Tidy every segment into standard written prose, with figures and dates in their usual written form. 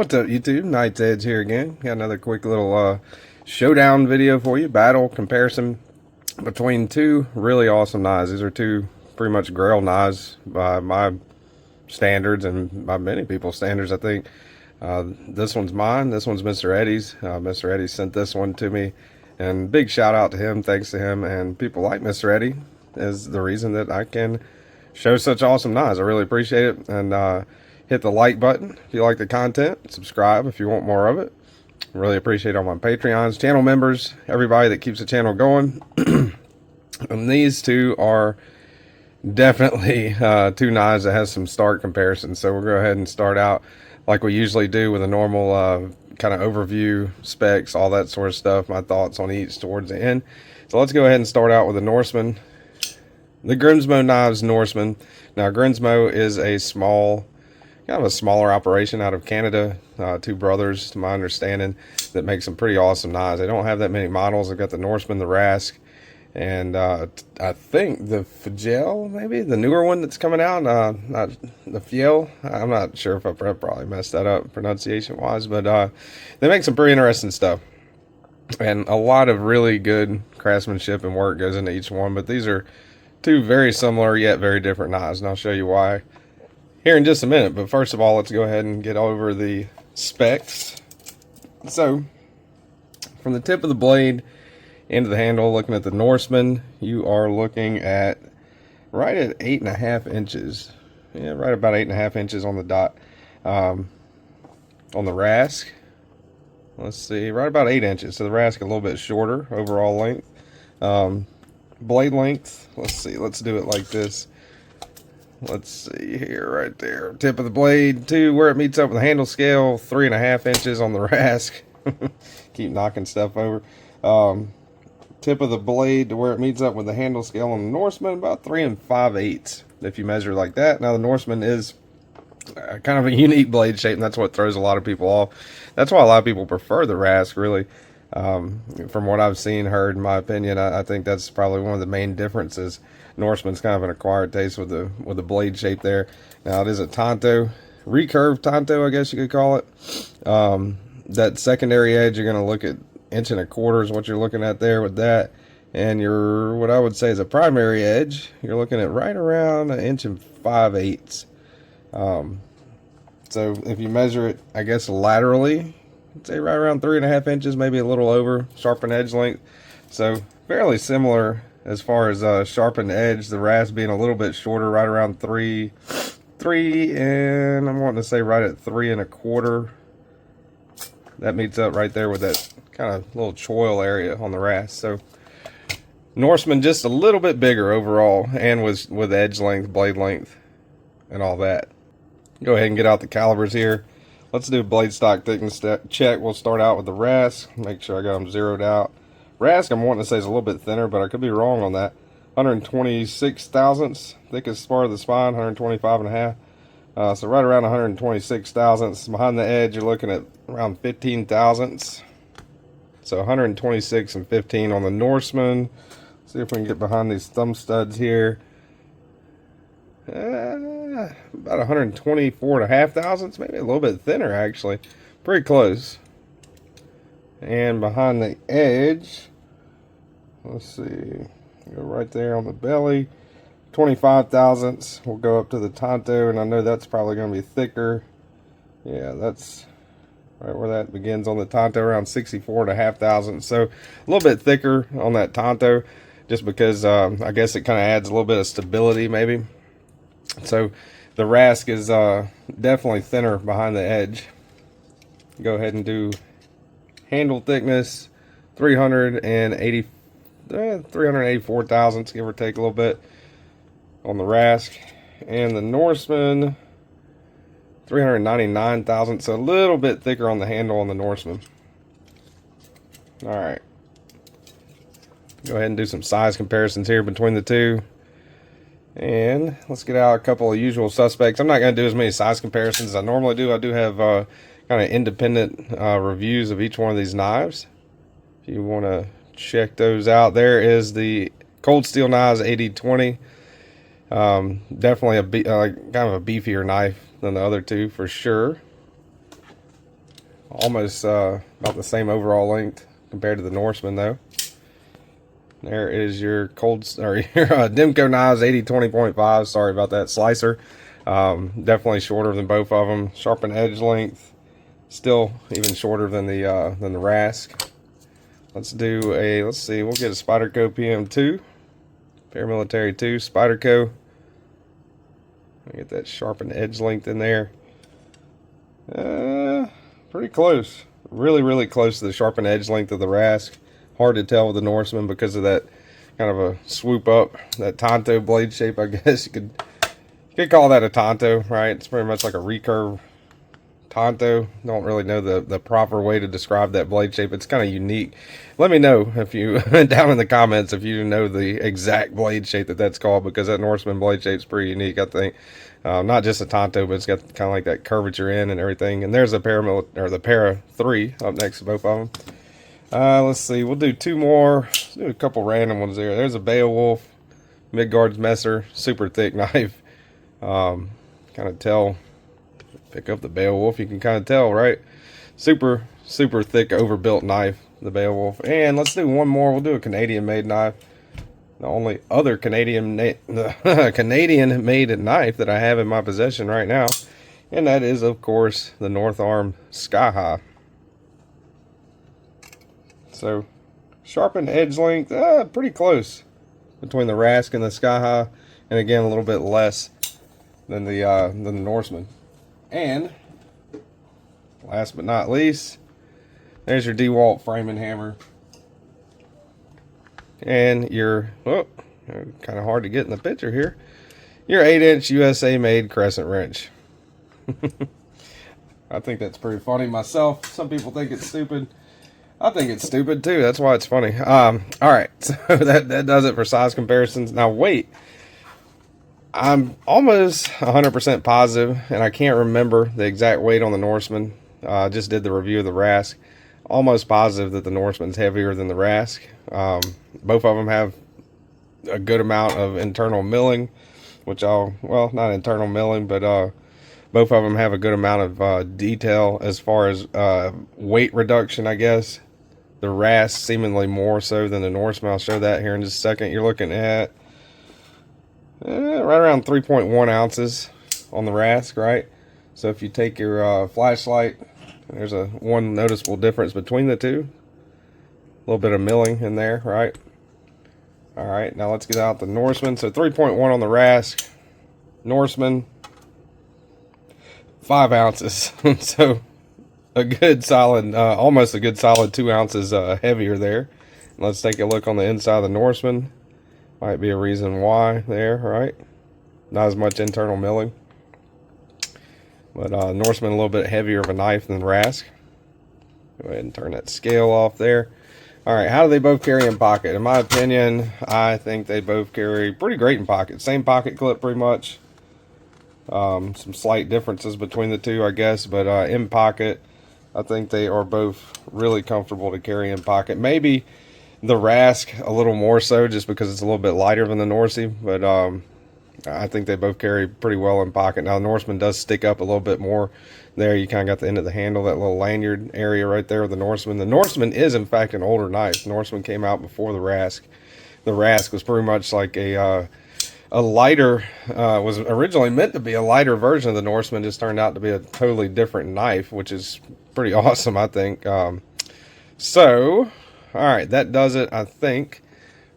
What's up, YouTube? Knight's Edge here again. Got another quick little showdown video for you. Battle comparison between two really awesome knives. These are two pretty much grail knives by my standards and by many people's standards, I think. This one's mine. This one's Mr. Eddie's. Mr. Eddie sent this one to me, and big shout out to him. Thanks to him and people like Mr. Eddie is the reason that I can show such awesome knives. I really appreciate it. And hit the like button if you like the content. Subscribe if you want more of it. Really appreciate all my Patreons, channel members, everybody that keeps the channel going. And these two are definitely two knives that has some stark comparisons. So we'll go ahead and start out like we usually do with a normal kind of overview, specs, all that sort of stuff, my thoughts on each towards the end. So let's go ahead and start out with the Norseman. The Grimsmo Knives Norseman. Now Grimsmo is a small, kind of a smaller operation out of Canada. Two brothers, to my understanding, that make some pretty awesome knives. They don't have that many models. They've got the Norseman, the Rask, and I think the Fagel, maybe the newer one that's coming out. Not the Fiel. I'm not sure if I probably messed that up pronunciation wise, but they make some pretty interesting stuff, and a lot of really good craftsmanship and work goes into each one. But these are two very similar yet very different knives, and I'll show you why here in just a minute. But first of all, let's go ahead and get over the specs. So from the tip of the blade into the handle, looking at the Norseman, you are looking at right at 8.5 inches. Yeah, right about 8.5 inches on the dot. On the Rask, let's see, right about 8 inches. So the Rask a little bit shorter overall length. Blade length, let's see, let's do it like this. Let's see here, right there. Tip of the blade to where it meets up with the handle scale, 3.5 inches on the Rask. Keep knocking stuff over. Tip of the blade to where it meets up with the handle scale on the Norseman, about 3 5/8 if you measure like that. Now the Norseman is kind of a unique blade shape, and that's what throws a lot of people off. That's why a lot of people prefer the Rask, really. From what I've seen, heard, in my opinion, I think that's probably one of the main differences. Norseman's kind of an acquired taste with the blade shape there. Now it is a tanto, recurved tanto, I guess you could call it. That secondary edge, you're going to look at 1.25 is what you're looking at there with that, and your, what I would say is a primary edge, you're looking at right around 1 5/8. So if you measure it, I guess laterally, I'd say right around 3.5 inches, maybe a little over sharpened edge length. So fairly similar as far as sharpened edge, the Rask being a little bit shorter, right around 3, and I'm wanting to say right at 3 1/4. That meets up right there with that kind of little choil area on the Rask. So Norseman just a little bit bigger overall, and with edge length, blade length, and all that. Go ahead and get out the calibers here. Let's do blade stock thickness check. We'll start out with the Rask. Make sure I got them zeroed out. Rask, I'm wanting to say is a little bit thinner, but I could be wrong on that. 126 thousandths, thickest part of the spine, 125.5. So right around 126 thousandths. Behind the edge, you're looking at around 15 thousandths. So 126 and 15 on the Norseman. See if we can get behind these thumb studs here. About 124.5 thousandths, maybe a little bit thinner actually. Pretty close. And behind the edge, let's see, go right there on the belly, 25 thousandths. We'll go up to the tanto, and I know that's probably going to be thicker. Yeah, that's right where that begins on the tanto, around 64.5 thousandths. So a little bit thicker on that tanto, just because I guess it kind of adds a little bit of stability maybe. So the Rask is definitely thinner behind the edge. Go ahead and do handle thickness, 384 thousandths, give or take a little bit on the Rask, and the Norseman 399 thousandths, so a little bit thicker on the handle on the Norseman. All right, go ahead and do some size comparisons here between the two, and let's get out a couple of usual suspects. I'm not going to do as many size comparisons as I normally do. I do have kind of independent reviews of each one of these knives. If you want to check those out, there is the Cold Steel Knives 8020. Definitely kind of a beefier knife than the other two for sure. Almost about the same overall length compared to the Norseman though. There is your your Demco Knives 80-20.5. Sorry about that slicer. Definitely shorter than both of them. Sharpened edge length, still even shorter than the Rask. Let's see. We'll get a Spyderco PM2, Paramilitary 2 Spyderco. Get that sharpened edge length in there. Pretty close. Really close to the sharpened edge length of the Rask. Hard to tell with the Norseman because of that kind of a swoop up, that Tonto blade shape, I guess you could call that a Tonto, right? It's pretty much like a recurve Tonto. Don't really know the proper way to describe that blade shape. It's kind of unique. Let me know if you down in the comments if you know the exact blade shape that's called, because that Norseman blade shape's pretty unique, I think. Not just a Tonto, but it's got kind of like that curvature in and everything. And there's a the Para 3 up next to both of them. Let's see. We'll do two more. Let's do a couple random ones there. There's a Beowulf Midgard's Messer, super thick knife. Kind of tell. Pick up the Beowulf. You can kind of tell, right? Super thick, overbuilt knife, the Beowulf. And let's do one more. We'll do a Canadian-made knife. The only other Canadian-made knife that I have in my possession right now, and that is, of course, the North Arm Sky High. So, sharpened edge length, pretty close between the Rask and the Sky High, and again a little bit less than the Norseman. And last but not least, there's your DeWalt framing hammer, and your kind of hard to get in the picture here, your 8-inch USA made crescent wrench. I think that's pretty funny myself. Some people think it's stupid. I think it's stupid too. That's why it's funny. All right, so that does it for size comparisons. Now wait, I'm almost 100% positive, and I can't remember the exact weight on the Norseman. I just did the review of the Rask. Almost positive that the Norseman's heavier than the Rask. Both of them have a good amount of internal milling, which not internal milling, but both of them have a good amount of detail as far as weight reduction, I guess. The Rask seemingly more so than the Norseman. I'll show that here in just a second. You're looking at right around 3.1 ounces on the Rask, right? So if you take your flashlight, there's one noticeable difference between the two. A little bit of milling in there, right? All right, now let's get out the Norseman. So 3.1 on the Rask. Norseman, 5 ounces. So a good solid, almost a good solid 2 ounces heavier there. Let's take a look on the inside of the Norseman. Might be a reason why there, right? Not as much internal milling. But Norseman a little bit heavier of a knife than Rask. Go ahead and turn that scale off there. All right, how do they both carry in pocket? In my opinion, I think they both carry pretty great in pocket. Same pocket clip pretty much. Some slight differences between the two, I guess, but in pocket, I think they are both really comfortable to carry in pocket. Maybe the Rask a little more so just because it's a little bit lighter than the Norsey, but I think they both carry pretty well in pocket. Now the Norseman does stick up a little bit more there. You kind of got the end of the handle, that little lanyard area right there with the Norseman. The Norseman is in fact an older knife. The Norseman came out before the Rask. The Rask was pretty much like a lighter, was originally meant to be a lighter version of the Norseman, just turned out to be a totally different knife, which is pretty awesome, I think. So, all right, that does it, I think,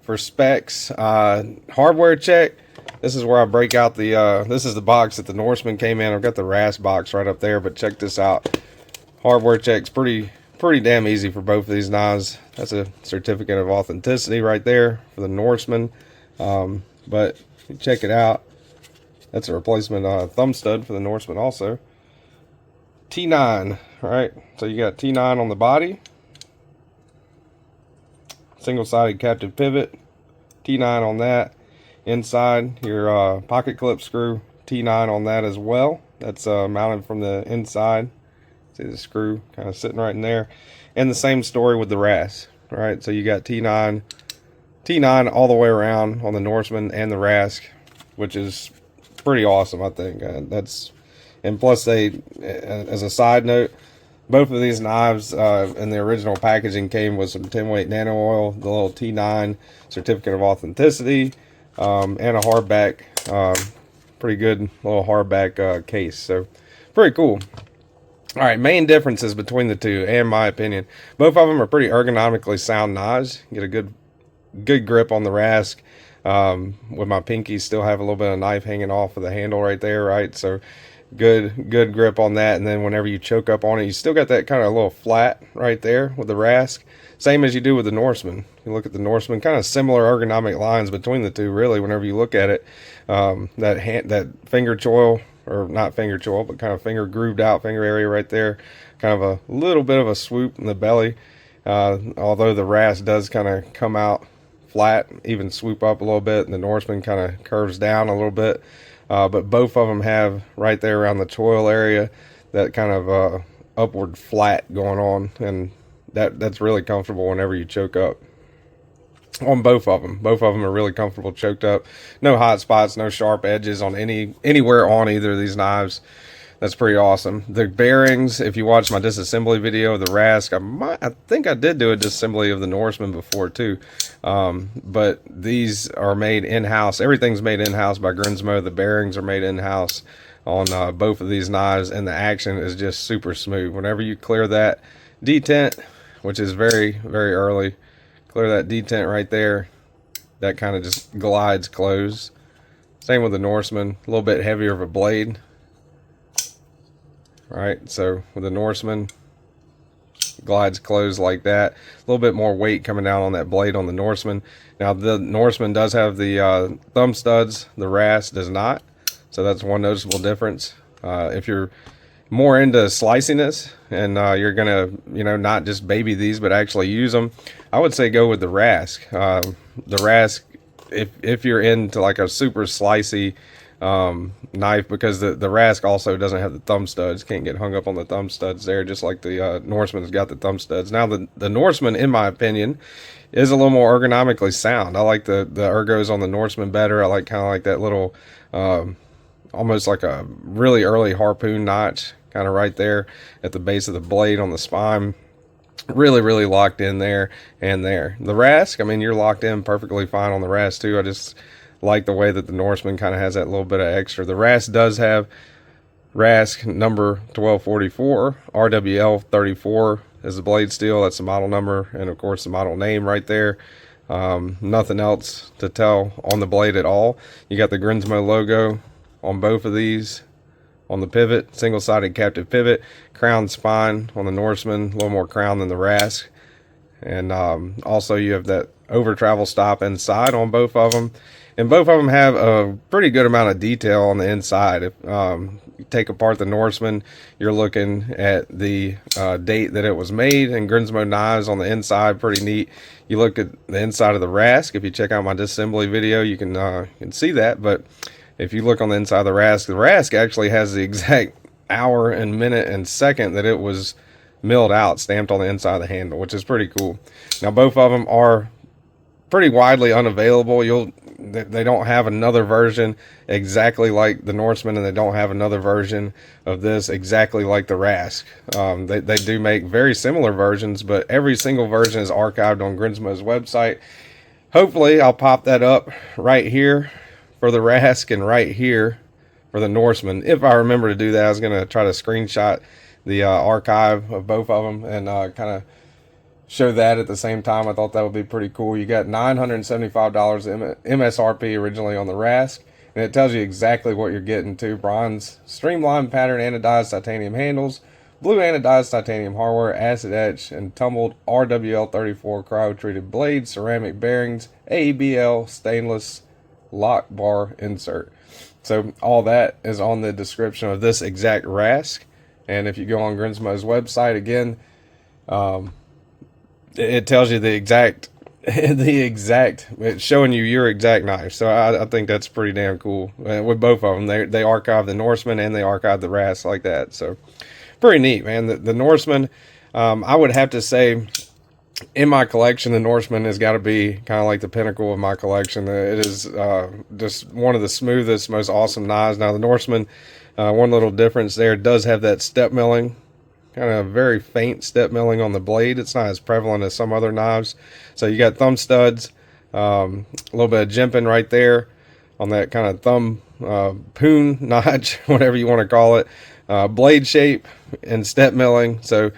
for specs. Hardware check. This is where I break out the, this is the box that the Norseman came in. I've got the Rask box right up there, but check this out. Hardware check's pretty damn easy for both of these knives. That's a certificate of authenticity right there for the Norseman. But check it out. That's a replacement thumb stud for the Norseman also. T9, right? So you got T9 on the body. Single-sided captive pivot. T9 on that. Inside, your pocket clip screw. T9 on that as well. That's mounted from the inside. See the screw kind of sitting right in there. And the same story with the Rask, right? So you got T9 all the way around on the Norseman and the Rask, which is pretty awesome, I think. And plus they, as a side note, both of these knives in the original packaging came with some 10-weight nano oil, the little T9 certificate of authenticity, and a hardback, pretty good little hardback case. So pretty cool. All right, main differences between the two, in my opinion, both of them are pretty ergonomically sound knives. Get a good grip on the Rask. With my pinky, still have a little bit of knife hanging off of the handle right there, right? So good grip on that. And then whenever you choke up on it, you still got that kind of little flat right there with the Rask, same as you do with the Norseman. You look at the Norseman, kind of similar ergonomic lines between the two, really, whenever you look at it. That finger choil, or not finger choil, but kind of finger grooved out finger area right there, kind of a little bit of a swoop in the belly, although the Rask does kind of come out flat, even swoop up a little bit, and the Norseman kind of curves down a little bit. But both of them have right there around the choil area that kind of upward flat going on, and that's really comfortable whenever you choke up on both of them. Both of them are really comfortable choked up. No hot spots, no sharp edges on anywhere on either of these knives. That's pretty awesome. The bearings, if you watch my disassembly video of the Rask, I think I did do a disassembly of the Norseman before too. But these are made in-house. Everything's made in-house by Grimsmo. The bearings are made in-house on both of these knives, and the action is just super smooth. Whenever you clear that detent, which is very, very early, clear that detent right there, that kind of just glides closed. Same with the Norseman, a little bit heavier of a blade. Right, so with the Norseman, glides closed like that. A little bit more weight coming down on that blade on the Norseman. Now the Norseman does have the thumb studs, the Rask does not. So that's one noticeable difference. If you're more into sliciness and you're gonna, not just baby these but actually use them, I would say go with the Rask. The Rask, if you're into like a super slicey knife, because the Rask also doesn't have the thumb studs, can't get hung up on the thumb studs there, just like the Norseman's got the thumb studs. Now the Norseman, in my opinion, is a little more ergonomically sound. I like the ergos on the Norseman better. I like kind of like that little almost like a really early harpoon notch kind of right there at the base of the blade on the spine. Really locked in there and there. The Rask, I mean, you're locked in perfectly fine on the Rask too. I just like the way that the Norseman kind of has that little bit of extra. The Rask does have Rask number 1244, RWL 34 is the blade steel. That's the model number, and of course the model name right there. Nothing else to tell on the blade at all. You got the Grimsmo logo on both of these on the pivot, single-sided captive pivot, crown spine on the Norseman, a little more crown than the Rask. And also you have that over travel stop inside on both of them. And both of them have a pretty good amount of detail on the inside. If you take apart the Norseman, you're looking at the date that it was made, and Grimsmo knives on the inside, pretty neat. You look at the inside of the Rask. If you check out my disassembly video, you can see that. But if you look on the inside of the Rask actually has the exact hour and minute and second that it was milled out, stamped on the inside of the handle, which is pretty cool. Now both of them are pretty widely unavailable. They don't have another version exactly like the Norseman, and they don't have another version of this exactly like the Rask. They do make very similar versions, but every single version is archived on Grimsmo's website. Hopefully I'll pop that up right here for the Rask and right here for the Norseman. If I remember to do that, I was going to try to screenshot the archive of both of them and kind of show that at the same time. I thought that would be pretty cool. You got $975 MSRP originally on the Rask, and it tells you exactly what you're getting too. Bronze streamlined pattern anodized titanium handles, blue anodized titanium hardware, acid etch and tumbled RWL 34 cryo treated blades, ceramic bearings, AEBL stainless lock bar insert. So all that is on the description of this exact Rask. And if you go on Grimsmo's website again, it tells you the exact, it's showing you your exact knife. So I think that's pretty damn cool. With both of them, they archive the Norseman and they archive the Rask like that. So pretty neat, man. The Norseman, I would have to say, in my collection, the Norseman has got to be kind of like the pinnacle of my collection. It is just one of the smoothest, most awesome knives. Now the Norseman, one little difference there, does have that step milling kind of very faint step milling on the blade. It's not as prevalent as some other knives. So you got thumb studs, a little bit of jimping right there on that kind of thumb poon notch, whatever you want to call it. Blade shape and step milling. So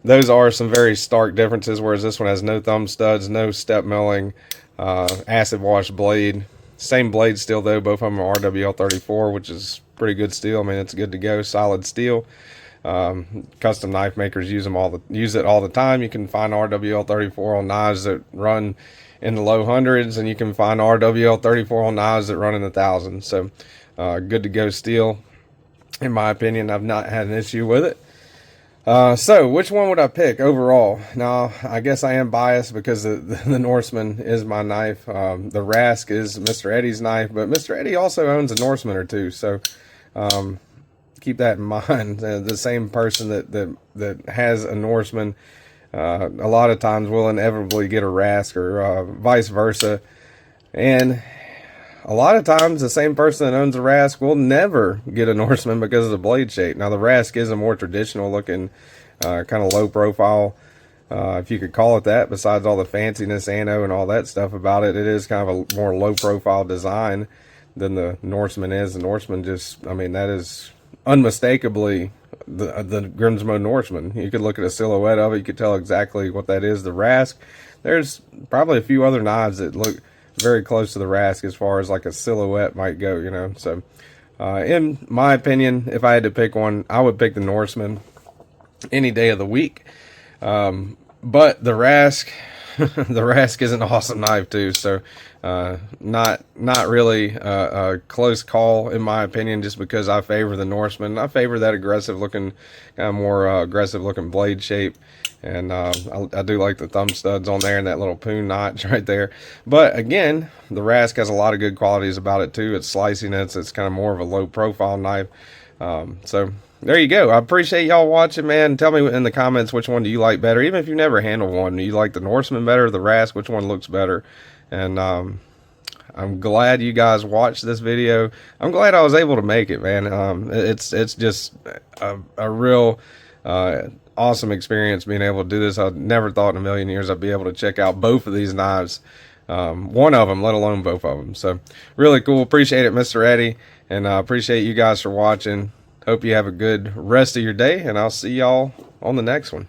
those are some very stark differences, whereas this one has no thumb studs, no step milling, acid wash blade. Same blade steel though, both of them are RWL34, which is pretty good steel. I mean, it's good to go, solid steel. Custom knife makers use it all the time. You can find RWL34 on knives that run in the low hundreds, and you can find RWL34 on knives that run in the thousands. So good to go steel, in my opinion. I've not had an issue with it. So which one would I pick overall? Now, I guess I am biased because the Norseman is my knife. The Rask is Mr. Eddie's knife, but Mr. Eddie also owns a Norseman or two. So keep that in mind. The same person that has a Norseman, a lot of times will inevitably get a Rask, or vice versa. And a lot of times the same person that owns a Rask will never get a Norseman because of the blade shape. Now the Rask is a more traditional looking, kind of low profile, if you could call it that, besides all the fanciness, anno, and all that stuff about it. It is kind of a more low profile design than the Norseman is. The Norseman just, I mean, that is unmistakably the Grimsmo Norseman. You could look at a silhouette of it, you could tell exactly what that is. The Rask, there's probably a few other knives that look very close to the Rask as far as like a silhouette might go, you know. So in my opinion, if I had to pick one, I would pick the Norseman any day of the week. But the Rask the Rask is an awesome knife too. So not really a close call in my opinion, just because I favor the Norseman. I favor that aggressive looking, kind of more aggressive looking blade shape. And I do like the thumb studs on there and that little poon notch right there. But again, the Rask has a lot of good qualities about it too. It's sliciness. It's kind of more of a low profile knife. So there you go. I appreciate y'all watching, man. Tell me in the comments which one do you like better. Even if you never handled one, do you like the Norseman better or the Rask? Which one looks better? And I'm glad you guys watched this video. I'm glad I was able to make it, man. It's just a real awesome experience being able to do this. I never thought in a million years I'd be able to check out both of these knives, one of them, let alone both of them. So really cool. Appreciate it, Mr. Eddie, and I appreciate you guys for watching. Hope you have a good rest of your day, and I'll see y'all on the next one.